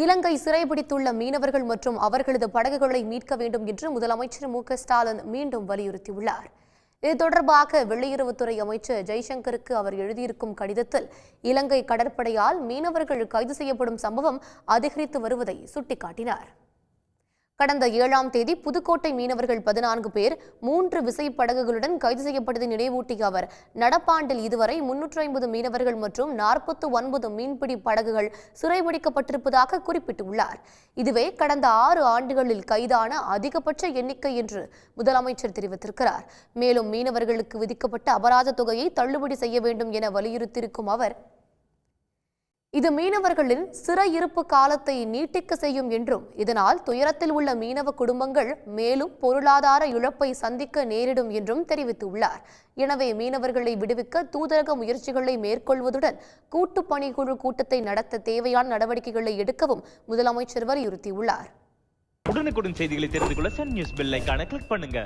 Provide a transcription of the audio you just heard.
இலங்கை சிறைபிடித்துள்ள மீனவர்கள் மற்றும் அவர்களது படகுகளை மீட்க வேண்டும் என்று முதலமைச்சர் மு.க.ஸ்டாலின் மீண்டும் வலியுறுத்தியுள்ளார். இது தொடர்பாக வெளியுறவுத்துறை அமைச்சர் ஜெய்சங்கருக்கு அவர் எழுதியிருக்கும் கடிதத்தில் இலங்கை கடற்படையால் மீனவர்கள் கைது செய்யப்படும் சம்பவம் அதிகரித்து வருவதை சுட்டிக்காட்டினார். கடந்த 7ஆம் தேதி புதுக்கோட்டை மீனவர்கள் 14 பேர் 3 விசைப்படகுகளுடன் கைது செய்யப்பட்டதை நினைவூட்டிய அவர், நடப்பாண்டில் இதுவரை 350 மீனவர்கள் மற்றும் 49 மீன்பிடி படகுகள் சிறைபிடிக்கப்பட்டிருப்பதாக குறிப்பிட்டுள்ளார். இதுவே கடந்த 6 ஆண்டுகளில் கைதான அதிகபட்ச எண்ணிக்கை என்று முதலமைச்சர் தெரிவித்திருக்கிறார். மேலும் மீனவர்களுக்கு விதிக்கப்பட்ட அபராத தொகையை தள்ளுபடி செய்ய வேண்டும் என வலியுறுத்தியிருக்கும் அவர், இது மீனவர்களின் சிறையிருப்பு காலத்தை நீட்டிக்க செய்யும் என்றும், இதனால் துயரத்தில் உள்ள மீனவ குடும்பங்கள் மேலும் பொருளாதார இழப்பை சந்திக்க நேரிடும் என்றும் தெரிவித்துள்ளார். எனவே மீனவர்களை விடுவிக்க தூதரக முயற்சிகளை மேற்கொள்வதுடன் கூட்டுப்பணிக்குழு கூட்டத்தை நடத்த தேவையான நடவடிக்கைகளை எடுக்கவும் முதலமைச்சர் வலியுறுத்தியுள்ளார். உடனுக்குடன் செய்திகளை தெரிந்து கொள்ள சன் நியூஸ் பெல் ஐகானை கிளிக் பண்ணுங்க.